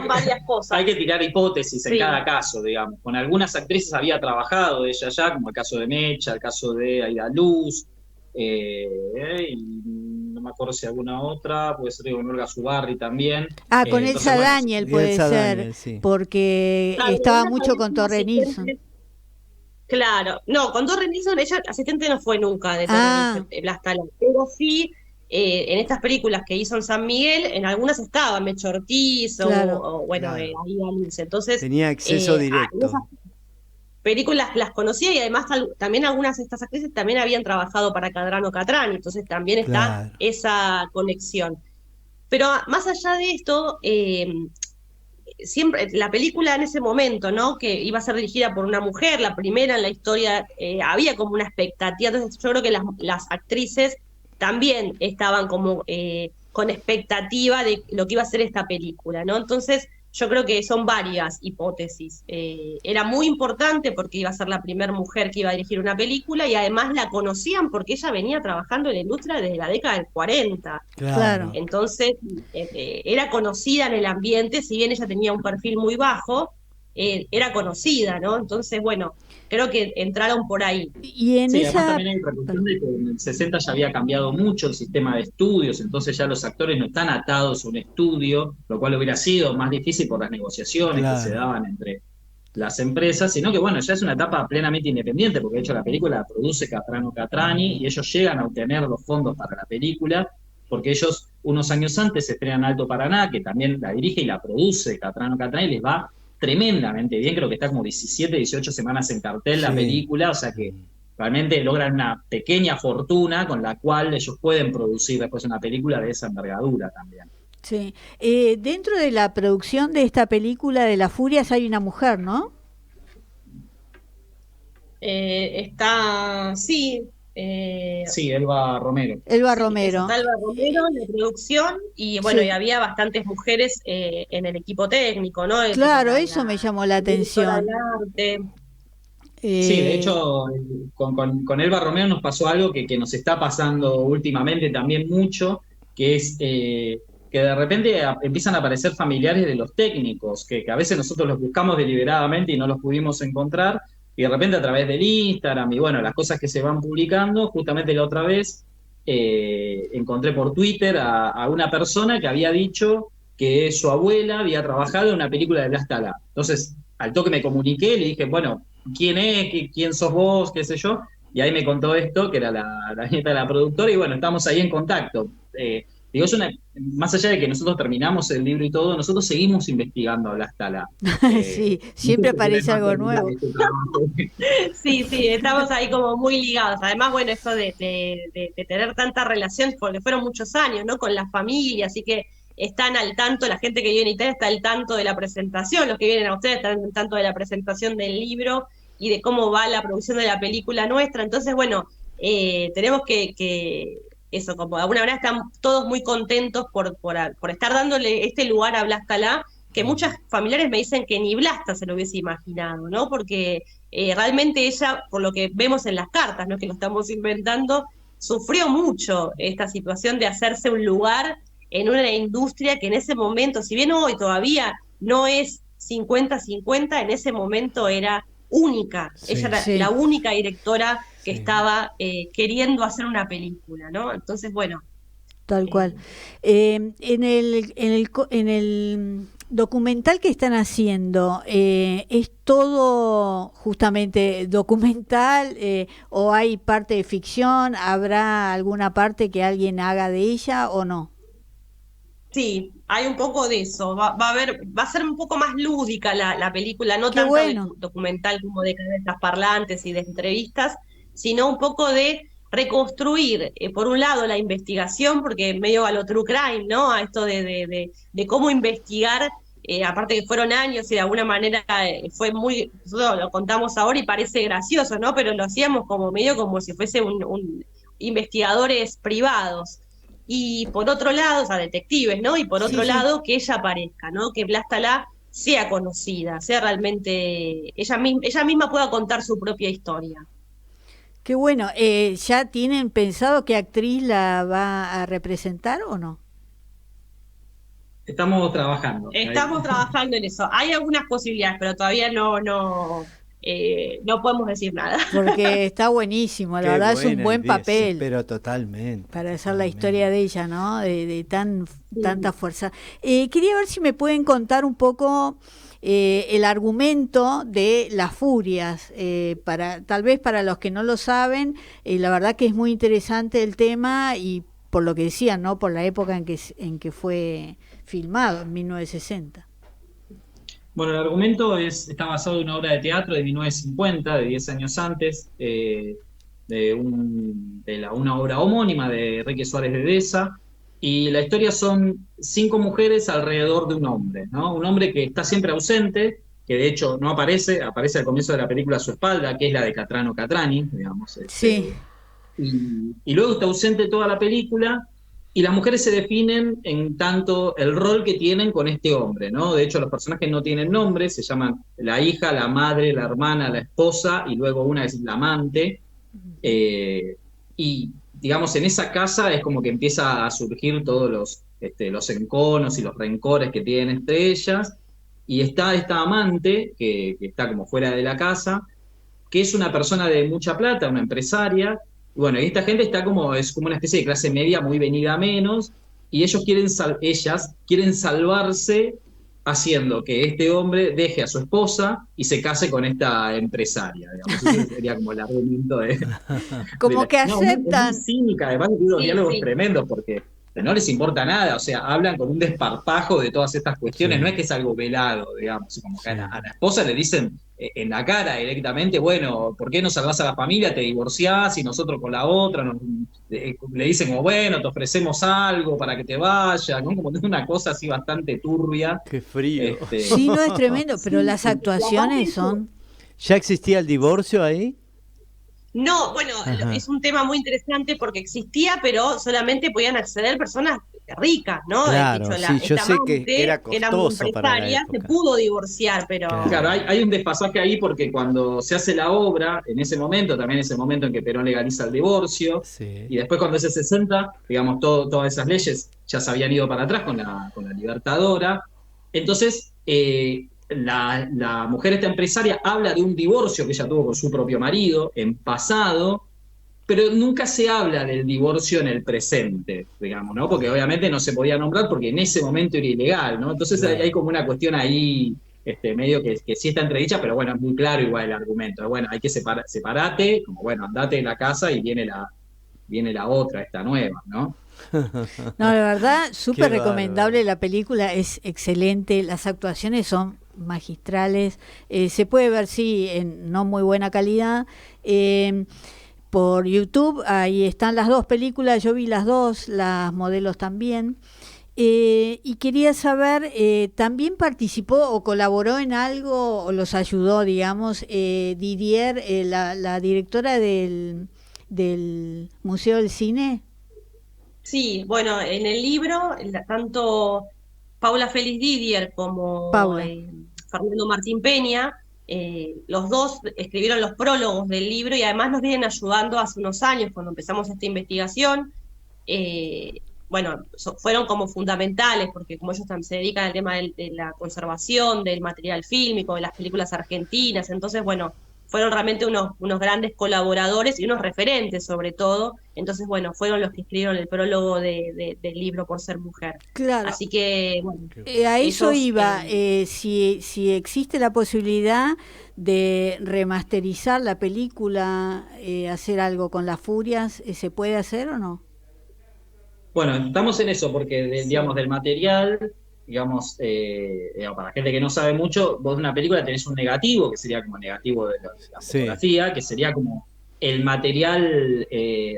varias cosas. hay que tirar hipótesis en Sí. cada caso, digamos. Con algunas actrices había trabajado ella ya, como el caso de Mecha, el caso de Aida Luz, y no me acuerdo si alguna otra, puede ser con Olga Zubarry también. Con Entonces, Elsa bueno, Daniel puede Elsa ser, Daniel, sí. porque Claro, estaba ella mucho también con fue Torre Nilsson. asistente. Claro, no, con Torre Nilsson ella asistente no fue nunca de Torre Nilsson, Blas Talán, pero sí en estas películas que hizo en San Miguel, en algunas estaba Mecho Ortiz Claro. o bueno, Claro. Aida Luz. Entonces, Tenía acceso en esas directo. películas las conocía y además también algunas de estas actrices también habían trabajado para Cadrano Catrani, entonces también está Claro. esa conexión. Pero más allá de esto, siempre la película en ese momento, ¿no? Que iba a ser dirigida por una mujer, la primera en la historia, había como una expectativa. Entonces yo creo que las actrices también estaban como con expectativa de lo que iba a ser esta película, ¿no? Entonces yo creo que son varias hipótesis. Era muy importante porque iba a ser la primera mujer que iba a dirigir una película y además la conocían porque ella venía trabajando en la industria desde la década del 40. Claro. Entonces, era conocida en el ambiente, si bien ella tenía un perfil muy bajo, era conocida, ¿no? Entonces, bueno, creo que entraron por ahí. Y en sí, además esa... también hay otra cuestión de que en el 60 ya había cambiado mucho el sistema de estudios, entonces ya los actores no están atados a un estudio, lo cual hubiera sido más difícil por las negociaciones que se Claro. daban entre las empresas, sino que bueno, ya es una etapa plenamente independiente, porque de hecho la película la produce Catrano Catrani y ellos llegan a obtener los fondos para la película, porque ellos unos años antes se estrenan Alto Paraná, que también la dirige y la produce Catrano Catrani, y les va tremendamente bien, creo que está como 17, 18 semanas en cartel la Sí. película, o sea que realmente logran una pequeña fortuna con la cual ellos pueden producir después una película de esa envergadura también. Sí. Dentro de la producción de esta película de Las Furias hay una mujer, ¿no? Está, sí, Sí, Elba Romero. Elba sí, Romero. está Alba Romero en la producción y bueno, Sí. y había bastantes mujeres en el equipo técnico, ¿no? Claro, eso me llamó la directora atención. de arte. Sí, de Eh, hecho, con Elba Romero nos pasó algo que nos está pasando últimamente también mucho, que es que de repente empiezan a aparecer familiares de los técnicos, que a veces nosotros los buscamos deliberadamente y no los pudimos encontrar, y de repente a través del Instagram y bueno, las cosas que se van publicando, justamente la otra vez encontré por Twitter a una persona que había dicho que su abuela había trabajado en una película de Blas Talá. Entonces, al toque me comuniqué, le dije, bueno, ¿quién es? ¿Quién sos vos? ¿Qué sé yo? Y ahí me contó esto, que era la nieta de la productora, y bueno, estamos ahí en contacto. Digo, más allá de que nosotros terminamos el libro y todo, nosotros seguimos investigando a Blas Talá. sí, siempre aparece algo nuevo. Sí, sí, estamos ahí como muy ligados. Además, bueno, esto de tener tanta relación, porque fueron muchos años, ¿no? Con la familia, así que están al tanto, la gente que vive en Italia está al tanto de la presentación, los que vienen a ustedes están al tanto de la presentación del libro y de cómo va la producción de la película nuestra. Entonces, bueno, tenemos que eso, como de alguna manera están todos muy contentos por estar dándole este lugar a Blas Talá, que muchos familiares me dicen que ni Blasta se lo hubiese imaginado, ¿no? Porque realmente ella, por lo que vemos en las cartas, no es que lo estamos inventando, sufrió mucho esta situación de hacerse un lugar en una industria que en ese momento, si bien hoy todavía no es 50-50, en ese momento era única. Sí. Ella era Sí. la única directora que Sí. estaba queriendo hacer una película, ¿no? Entonces, bueno. Tal cual. En el documental que están haciendo, ¿es todo justamente documental o hay parte de ficción? ¿Habrá alguna parte que alguien haga de ella o no? Sí, hay un poco de eso. Va a ser un poco más lúdica la película, no Qué tanto bueno. documental como de cabezas parlantes y de entrevistas, sino un poco de reconstruir, por un lado, la investigación, porque medio a lo true crime, ¿no? A esto de cómo investigar, aparte que fueron años y de alguna manera fue muy, nosotros lo contamos ahora y parece gracioso, ¿no? Pero lo hacíamos como medio como si fuese un investigadores privados. Y por otro lado, o sea, detectives, ¿no? Y por Sí, otro sí. lado, que ella aparezca, ¿no? Que Blas Talá sea conocida, sea realmente, ella misma pueda contar su propia historia. Qué bueno. ¿Ya tienen pensado qué actriz la va a representar o no? Estamos trabajando ahí. Estamos trabajando en eso. Hay algunas posibilidades, pero todavía no podemos decir nada. Porque está buenísimo, la Qué verdad es un buena buen idea, sí, papel pero totalmente. para hacer la Totalmente. historia de ella, ¿no? De tanta Sí. fuerza. Quería ver si me pueden contar un poco el argumento de Las Furias, tal vez para los que no lo saben, la verdad que es muy interesante el tema y por lo que decían, ¿no? Por la época en que fue filmado, en 1960. Bueno, el argumento está basado en una obra de teatro de 1950, de 10 años antes, una obra homónima de Enrique Suárez de Deza, y la historia son 5 mujeres alrededor de un hombre, ¿no? Un hombre que está siempre ausente, que de hecho no aparece al comienzo de la película a su espalda, que es la de Catrano Catrani, digamos, Sí, y luego está ausente toda la película, y las mujeres se definen en tanto el rol que tienen con este hombre, ¿no? De hecho, los personajes no tienen nombre, se llaman la hija, la madre, la hermana, la esposa, y luego una es la amante. eh, y, digamos, en esa casa es como que empieza a surgir todos los enconos y los rencores que tienen entre ellas, y está esta amante, que está como fuera de la casa, que es una persona de mucha plata, una empresaria. Y bueno, y esta gente es como una especie de clase media muy venida a menos, y ellas quieren salvarse haciendo que este hombre deje a su esposa y se case con esta empresaria, digamos. Ese sería como el argumento como que no, es muy aceptan. cínica, además tiene unos Sí, diálogos sí. tremendos porque no les importa nada, o sea, hablan con un desparpajo de todas estas cuestiones, Sí, no es que es algo velado, digamos, como que sí. a la esposa le dicen en la cara directamente, bueno, ¿por qué no salvás a la familia? Te divorciás y nosotros con la otra, le dicen como, bueno, te ofrecemos algo para que te vayas, ¿no? Como una cosa así bastante turbia. Qué frío. Sí, no es tremendo, pero Sí, las y aparte actuaciones eso, son. ¿Ya existía el divorcio ahí? No, bueno, Ajá. es un tema muy interesante porque existía, pero solamente podían acceder personas ricas, ¿no? De Claro, hecho, sí, yo esta sé que amante, era que era muy costoso para la empresaria, se época. pudo divorciar, pero claro, Claro. hay un desfasaje ahí porque cuando se hace la obra, en ese momento, también es el momento en que Perón legaliza el divorcio, Sí. y después cuando es el 60, digamos, todas esas leyes ya se habían ido para atrás con la Libertadora. Entonces, la mujer esta empresaria habla de un divorcio que ella tuvo con su propio marido en pasado, pero nunca se habla del divorcio en el presente, digamos, ¿no? Porque obviamente no se podía nombrar porque en ese momento era ilegal, ¿no? Entonces hay Claro. como una cuestión ahí, medio que sí está entredicha, pero bueno, es muy claro igual el argumento. Bueno, hay que separate, como bueno, andate de la casa y viene la otra, esta nueva, ¿no? No, la verdad, súper Qué recomendable bárbaro. la película, es excelente, las actuaciones son magistrales, se puede ver, sí, en no muy buena calidad. Por YouTube, ahí están las dos películas, yo vi las dos, las modelos también. Y quería saber, ¿también participó o colaboró en algo o los ayudó, digamos, Didier, la directora del Museo del Cine? sí, bueno, en el libro, tanto Paula Félix Didier como Paula. Fernando Martín Peña, los dos escribieron los prólogos del libro y además nos vienen ayudando hace unos años cuando empezamos esta investigación. Bueno, fueron como fundamentales porque como ellos también se dedican al tema de la conservación del material fílmico, de las películas argentinas, entonces, bueno, fueron realmente unos grandes colaboradores y unos referentes sobre todo, entonces, bueno, fueron los que escribieron el prólogo del libro Por ser mujer. Claro, Así que, bueno, Qué bueno. a eso ellos... iba. Si existe la posibilidad de remasterizar la película, hacer algo con las furias, ¿se puede hacer o no? Bueno, estamos en eso porque, digamos, Sí. del material, digamos, para la gente que no sabe mucho, vos de una película tenés un negativo, que sería como el negativo de la Sí. fotografía, que sería como el material,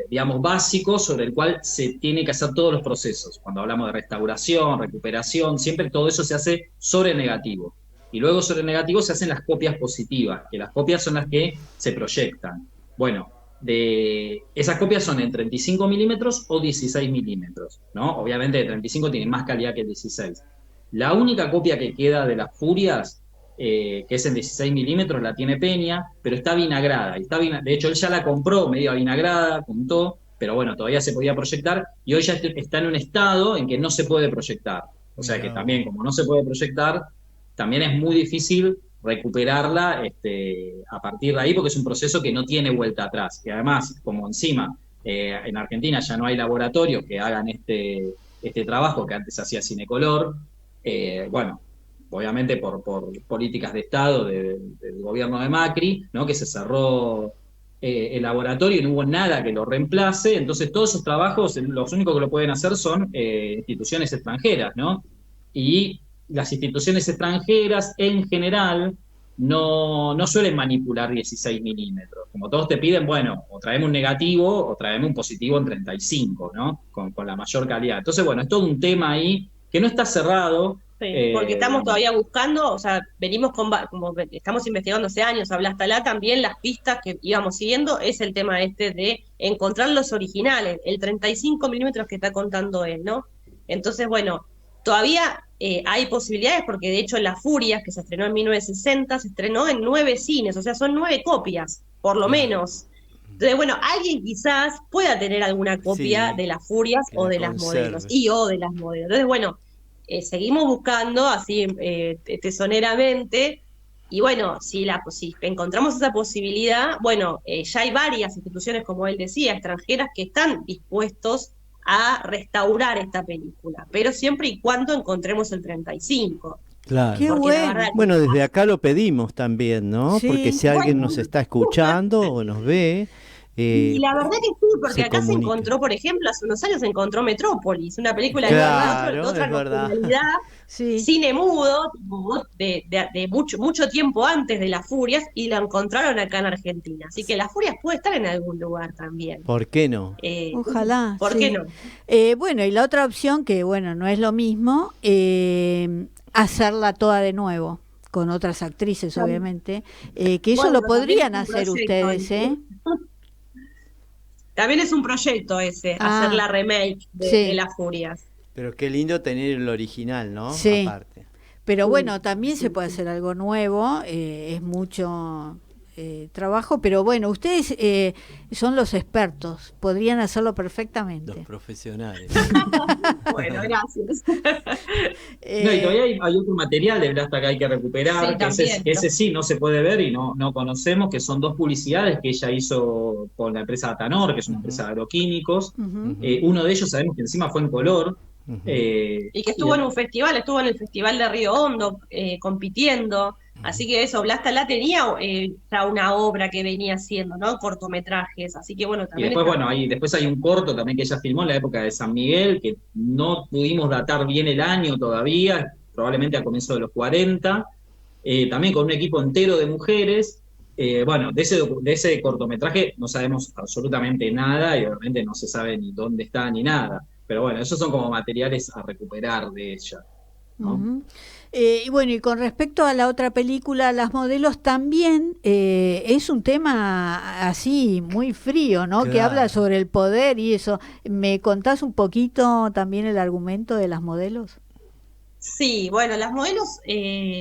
digamos, básico sobre el cual se tiene que hacer todos los procesos. Cuando hablamos de restauración, recuperación, siempre todo eso se hace sobre el negativo. Y luego sobre el negativo se hacen las copias positivas, que las copias son las que se proyectan. Bueno, esas copias son en 35 milímetros o 16 milímetros, ¿no? Obviamente el 35 tiene más calidad que el 16. La única copia que queda de las Furias, que es en 16 milímetros, la tiene Peña, pero está vinagrada. De hecho, él ya la compró medio vinagrada, contó, pero bueno, todavía se podía proyectar y hoy ya está en un estado en que no se puede proyectar. O sea que también, como no se puede proyectar, también es muy difícil recuperarla a partir de ahí, porque es un proceso que no tiene vuelta atrás. Y además, como encima en Argentina ya no hay laboratorios que hagan este trabajo que antes hacía Cinecolor, bueno, obviamente por políticas de Estado del gobierno de Macri, ¿no? Que se cerró el laboratorio y no hubo nada que lo reemplace, entonces todos esos trabajos, los únicos que lo pueden hacer son instituciones extranjeras, ¿no? Y las instituciones extranjeras en general no suelen manipular 16 milímetros. Como todos te piden, bueno, o traeme un negativo o traeme un positivo en 35, ¿no? Con la mayor calidad. Entonces, bueno, es todo un tema ahí que no está cerrado. Sí, porque estamos todavía buscando, o sea, venimos como estamos investigando hace años, Ablástalá, también las pistas que íbamos siguiendo es el tema de encontrar los originales, el 35 milímetros que está contando él, ¿no? Entonces, bueno, todavía hay posibilidades porque de hecho Las Furias, que se estrenó en 1960, se estrenó en 9 cines, o sea, son 9 copias, por lo menos. Entonces, bueno, alguien quizás pueda tener alguna copia de Las Furias o de las modelos, o de las modelos. Entonces, bueno, seguimos buscando así tesoneramente, y bueno, si encontramos esa posibilidad, bueno, ya hay varias instituciones, como él decía, extranjeras, que están dispuestos a restaurar esta película, pero siempre y cuando encontremos el 35. Claro. Qué bueno. Bueno, desde acá lo pedimos también, ¿no? Sí. Porque si alguien nos está escuchando o nos ve... y la verdad que sí, porque acá se encontró, por ejemplo, hace unos años se encontró Metrópolis, una película de otra nacionalidad, cine mudo, de mucho tiempo antes de Las Furias, y la encontraron acá en Argentina. Así que Las Furias puede estar en algún lugar también. ¿Por qué no? Ojalá. ¿Por qué no? Bueno, y la otra opción, que bueno, no es lo mismo, hacerla toda de nuevo, con otras actrices, obviamente, que eso bueno, lo podrían hacer ustedes, ¿eh? También es un proyecto ese, hacer la remake de Las Furias. Pero qué lindo tener el original, ¿no? Sí. Aparte. Pero bueno, también se puede hacer algo nuevo, es mucho trabajo, pero bueno, ustedes son los expertos, podrían hacerlo perfectamente. Los profesionales. Bueno, gracias. No, y todavía hay otro material de Blasta que hay que recuperar, que ese sí no se puede ver y no conocemos, que son 2 publicidades que ella hizo con la empresa Atanor, que es una empresa de agroquímicos. Uno de ellos sabemos que encima fue en color. Y que estuvo en un festival, estuvo en el Festival de Río Hondo compitiendo. Así que eso, Ablástalá tenía ya una obra que venía haciendo, ¿no? Cortometrajes, así que bueno, también... Y después, después hay un corto también que ella filmó en la época de San Miguel, que no pudimos datar bien el año todavía, probablemente a comienzos de los 40, también con un equipo entero de mujeres. Bueno, de ese cortometraje no sabemos absolutamente nada y obviamente no se sabe ni dónde está ni nada. Pero bueno, esos son como materiales a recuperar de ella, ¿no? Y bueno, y con respecto a la otra película, Las Modelos, también es un tema así muy frío, ¿no? Claro. Que habla sobre el poder y eso. ¿Me contás un poquito también el argumento de Las Modelos? Sí, bueno, Las Modelos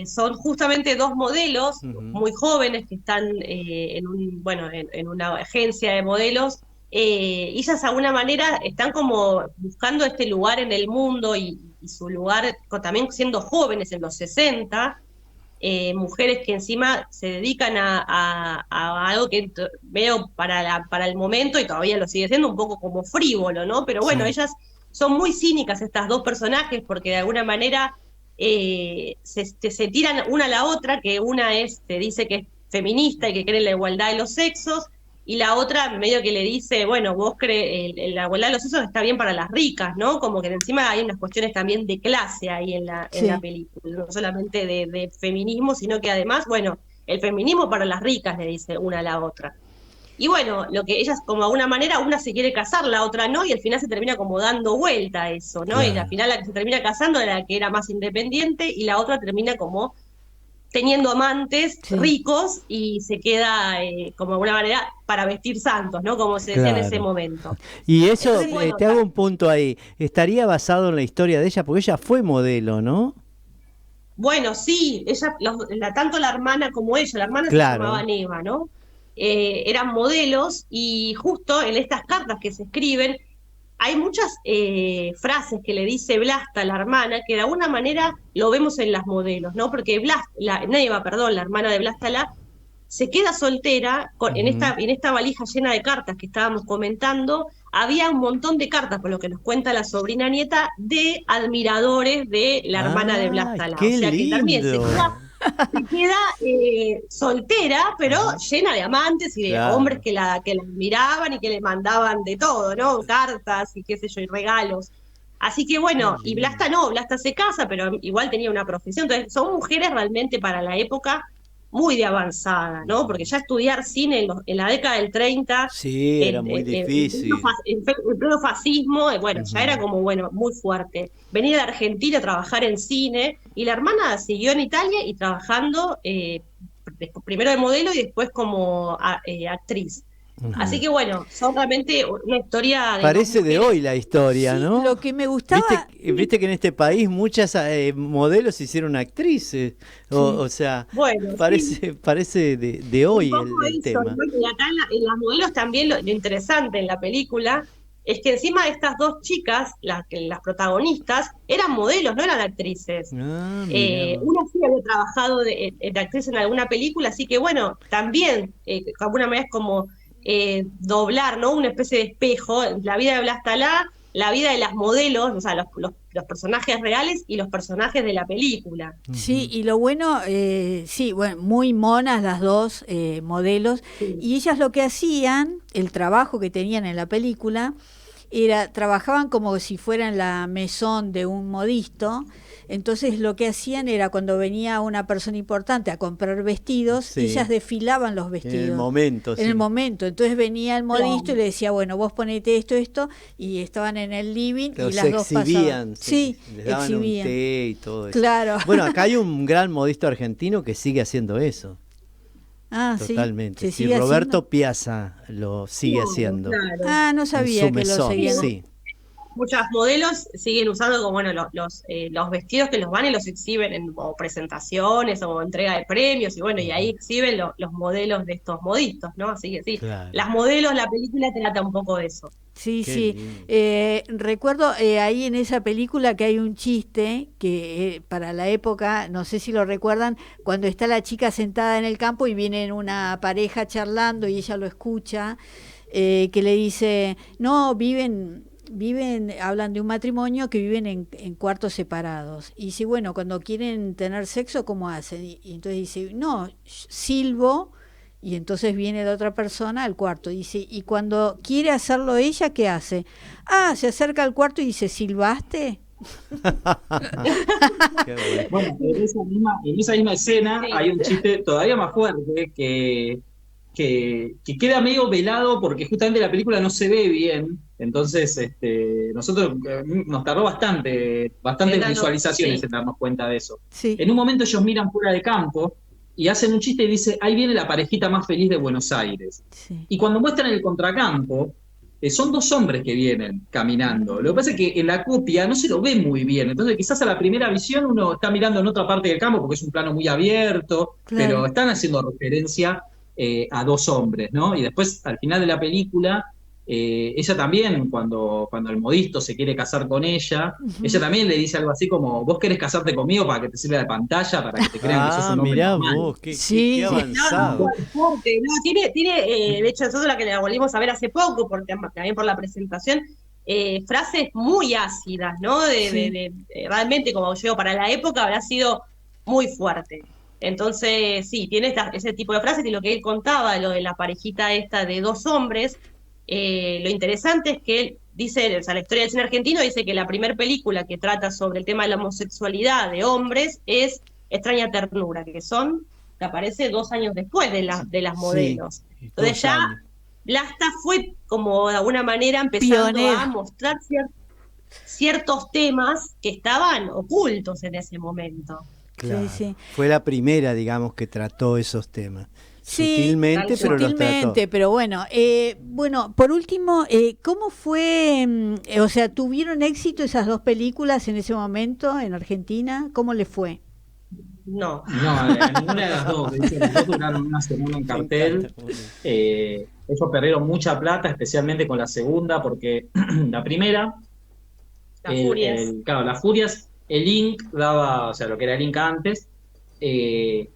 son justamente 2 modelos muy jóvenes que están en una agencia de modelos. Ellas de alguna manera están como buscando este lugar en el mundo y su lugar, también siendo jóvenes en los 60, mujeres que encima se dedican a algo que veo para el momento, y todavía lo sigue siendo un poco como frívolo, ¿no? Pero bueno, ellas son muy cínicas, estas 2 personajes, porque de alguna manera se tiran una a la otra, que una te dice que es feminista y que cree en la igualdad de los sexos, y la otra medio que le dice, bueno, vos crees, la igualdad de los sexos está bien para las ricas, ¿no? Como que encima hay unas cuestiones también de clase ahí en la película, no solamente de feminismo, sino que además, bueno, el feminismo para las ricas, le dice una a la otra. Y bueno, lo que ellas, como de alguna manera, una se quiere casar, la otra no, y al final se termina como dando vuelta a eso, ¿no? Claro. Y al final la que se termina casando era la que era más independiente, y la otra termina como teniendo amantes ricos y se queda como de alguna manera para vestir santos, ¿no? Como se decía en ese momento. Y eso, te hago un punto ahí, ¿estaría basado en la historia de ella? Porque ella fue modelo, ¿no? Bueno, sí, tanto la hermana como ella, la hermana se Claro. llamaba Neva, ¿no? Eran modelos y justo en estas cartas que se escriben hay muchas frases que le dice Vlasta, la hermana, que de alguna manera lo vemos en las modelos, ¿no? Porque Neva, perdón, la hermana de Blastala, se queda soltera en esta valija llena de cartas que estábamos comentando. Había un montón de cartas, por lo que nos cuenta la sobrina nieta, de admiradores de la hermana de Blastala. ¡Qué O sea que también lindo! se queda soltera, pero llena de amantes y de Claro. hombres que la admiraban y que le mandaban de todo, ¿no? Cartas y qué sé yo, y regalos. Así que bueno, y Blasta no, Blasta se casa, pero igual tenía una profesión. Entonces, son mujeres realmente para la época muy de avanzada, ¿no? Porque ya estudiar cine en la década del 30, Sí, era muy difícil. en pleno fascismo, bueno, ya era como, bueno, muy fuerte. Venir a Argentina a trabajar en cine, y la hermana siguió en Italia y trabajando primero de modelo y después como actriz. Así que bueno, son realmente una historia de Parece de hoy la historia, Sí, ¿no? lo que me gustaba... Viste que en este país muchas modelos se hicieron actrices. O sea, Bueno, parece de hoy un poco el eso, tema. ¿no? Y acá en las modelos también lo interesante en la película es que encima de estas dos chicas, las protagonistas, eran modelos, no eran actrices. Mirá. Una sí había trabajado de actriz en alguna película, así que bueno, también de alguna manera es como doblar, ¿no? Una especie de espejo, la vida de Blastalá, la vida de las modelos, o sea, los personajes reales y los personajes de la película. Sí, y lo bueno, sí, bueno, muy monas las dos modelos, Sí. y ellas lo que hacían, el trabajo que tenían en la película, trabajaban como si fueran la mesón de un modisto. Entonces lo que hacían era cuando venía una persona importante a comprar vestidos, Sí. ellas desfilaban los vestidos. En el momento, En sí. el momento. Entonces venía el modisto Claro. y le decía, bueno, vos ponete esto, y estaban en el living Los y las dos exhibían, pasaban. Sí, les daban exhibían. un té y todo eso. Claro. Bueno, acá hay un gran modisto argentino que sigue haciendo eso. Ah, sí. Totalmente. ¿Se Sí, sigue Roberto haciendo? Piazza lo sigue haciendo. Claro. Ah, no En sabía su que lo mesón, seguían. sí. Muchas modelos siguen usando como, bueno, los vestidos que los van y los exhiben en o presentaciones o entrega de premios, y bueno, y ahí exhiben los modelos de estos modistas, ¿no? Así que sí, Claro. las modelos, la película trata un poco de eso. Sí, Qué sí. lindo. Recuerdo ahí en esa película que hay un chiste que para la época, no sé si lo recuerdan, cuando está la chica sentada en el campo y viene una pareja charlando y ella lo escucha, que le dice, no, viven, hablan de un matrimonio que viven en cuartos separados. Y dice, bueno, cuando quieren tener sexo, ¿cómo hacen? Y entonces dice, no, silbo. Y entonces viene la otra persona al cuarto. Dice, y cuando quiere hacerlo ella, ¿qué hace? Ah, se acerca al cuarto y dice, ¿silbaste? Qué bueno. Bueno, en esa misma escena Sí. hay un chiste todavía más fuerte que queda medio velado porque justamente la película no se ve bien. Entonces, nosotros nos tardó bastantes visualizaciones Sí. en darnos cuenta de eso. Sí. En un momento ellos miran fuera de campo y hacen un chiste y dice, ahí viene la parejita más feliz de Buenos Aires. Sí. Y cuando muestran el contracampo, son dos hombres que vienen caminando. Lo que pasa es que en la copia no se lo ve muy bien. Entonces quizás a la primera visión uno está mirando en otra parte del campo porque es un plano muy abierto, Claro. pero están haciendo referencia a dos hombres, ¿no? Y después, al final de la película, ella también, cuando el modisto se quiere casar con ella, ella también le dice algo así como, vos querés casarte conmigo para que te sirva de pantalla, para que te crean que sos un hombre Mirá normal. vos, qué Sí, sí. avanzado. Fuerte, no, de hecho, nosotros la que la volvimos a ver hace poco, también por la presentación, frases muy ácidas, ¿no? Realmente, como yo digo, para la época habrá sido muy fuerte. Entonces, sí, tiene ese tipo de frases, y lo que él contaba, lo de la parejita esta de dos hombres, lo interesante es que él dice, o sea, la historia del cine argentino dice que la primera película que trata sobre el tema de la homosexualidad de hombres es Extraña Ternura, que aparece 2 años después de las modelos. Sí, Entonces 2 ya años. Blasta fue como de alguna manera empezando Pionera. a mostrar ciertos temas que estaban ocultos en ese momento. Claro. Sí, sí. Fue la primera, digamos, que trató esos temas. Sí, Sutilmente, tal pero los trató. sutilmente, pero bueno. Bueno, por último, ¿cómo fue? O sea, ¿tuvieron éxito esas dos películas en ese momento en Argentina? ¿Cómo le fue? No. No, ninguna de las dos. De hecho, las dos duraron una semana en cartel. Ellos perdieron mucha plata, especialmente con la segunda, porque la primera, Las Furias. claro, las Furias, el Inc. daba, o sea, lo que era el Inc. antes,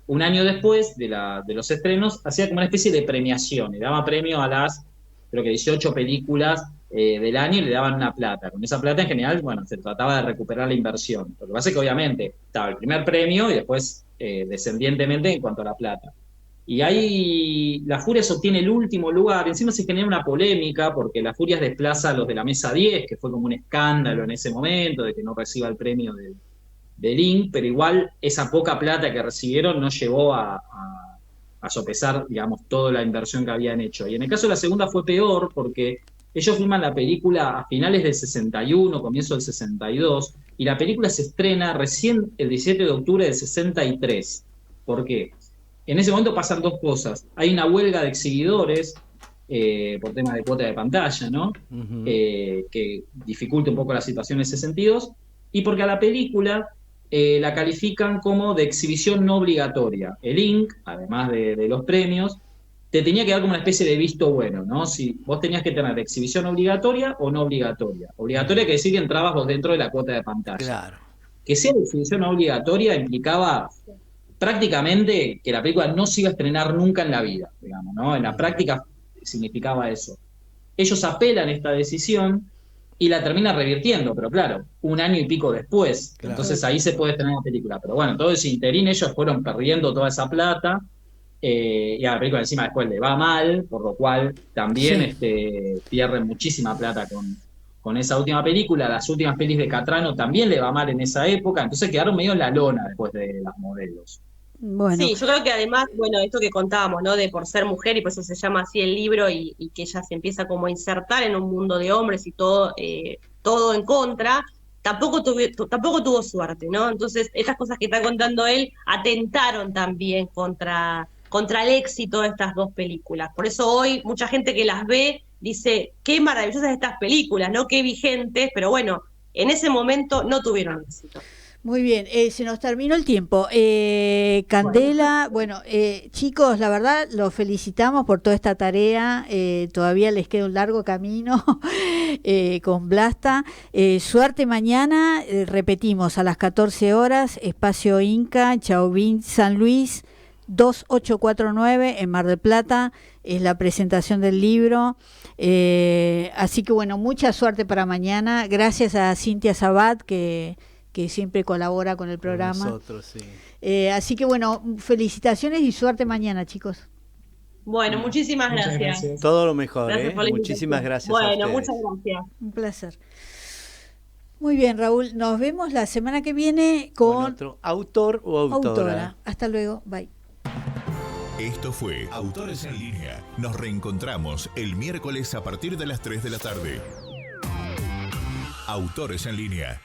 un año después de los estrenos, hacía como una especie de premiación, y daba premio a las, creo que 18 películas del año y le daban una plata. Con esa plata en general, bueno, se trataba de recuperar la inversión. Lo que pasa es que obviamente estaba el primer premio y después descendientemente en cuanto a la plata. Y ahí la Furias obtiene el último lugar. Encima se genera una polémica porque la Furias desplaza a los de la mesa 10, que fue como un escándalo en ese momento de que no reciba el premio del Inc., pero igual esa poca plata que recibieron no llevó a sopesar, digamos, toda la inversión que habían hecho. Y en el caso de la segunda fue peor porque ellos filman la película a finales del 61, comienzo del 62, y la película se estrena recién el 17 de octubre del 63. ¿Por qué? En ese momento pasan dos cosas. Hay una huelga de exhibidores por temas de cuota de pantalla, ¿no? Ujú. Que dificulta un poco la situación en ese sentido, y porque a la película la califican como de exhibición no obligatoria. El Inc., además de los premios, te tenía que dar como una especie de visto bueno, ¿no? Si vos tenías que tener exhibición obligatoria o no obligatoria. Obligatoria quiere decir que entrabas vos dentro de la cuota de pantalla. Claro. Que sea de exhibición obligatoria implicaba prácticamente que la película no se iba a estrenar nunca en la vida, digamos, ¿no? En la práctica significaba eso. Ellos apelan esta decisión y la terminan revirtiendo, pero claro, un año y pico después. Claro. Entonces ahí se puede estrenar la película. Pero bueno, todo ese interín ellos fueron perdiendo toda esa plata y a la película encima después le va mal, por lo cual también pierden muchísima plata con esa última película. Las últimas pelis de Catrano también le va mal en esa época, entonces quedaron medio en la lona después de las modelos. Bueno, Sí, yo creo que además, bueno, esto que contábamos, ¿no? De por ser mujer y por eso se llama así el libro y que ella se empieza como a insertar en un mundo de hombres y todo, todo en contra, tampoco tuvo suerte, ¿no? Entonces, estas cosas que está contando él atentaron también contra el éxito de estas dos películas. Por eso hoy mucha gente que las ve dice, qué maravillosas estas películas, ¿no? Qué vigentes, pero bueno, en ese momento no tuvieron éxito. muy bien, se nos terminó el tiempo. Candela, bueno, chicos, la verdad los felicitamos por toda esta tarea. Todavía les queda un largo camino con Blasta. Suerte mañana, repetimos, a las 14 horas, Espacio Inca, Chauvin, San Luis, 2849 en Mar del Plata. Es la presentación del libro. Así que bueno, mucha suerte para mañana. Gracias a Cintia Sabat que siempre colabora con el programa. Nosotros, sí. Así que bueno, felicitaciones y suerte mañana, chicos. Bueno, muchísimas Muchas gracias. gracias. Todo lo mejor, Gracias por la Muchísimas invitación. gracias a Bueno, ustedes. muchas gracias. Un placer. Muy bien, Raúl, nos vemos la semana que viene con otro autor o autora. Hasta luego, bye. Esto fue Autores en Línea. Nos reencontramos el miércoles a partir de las 3 de la tarde. Autores en Línea.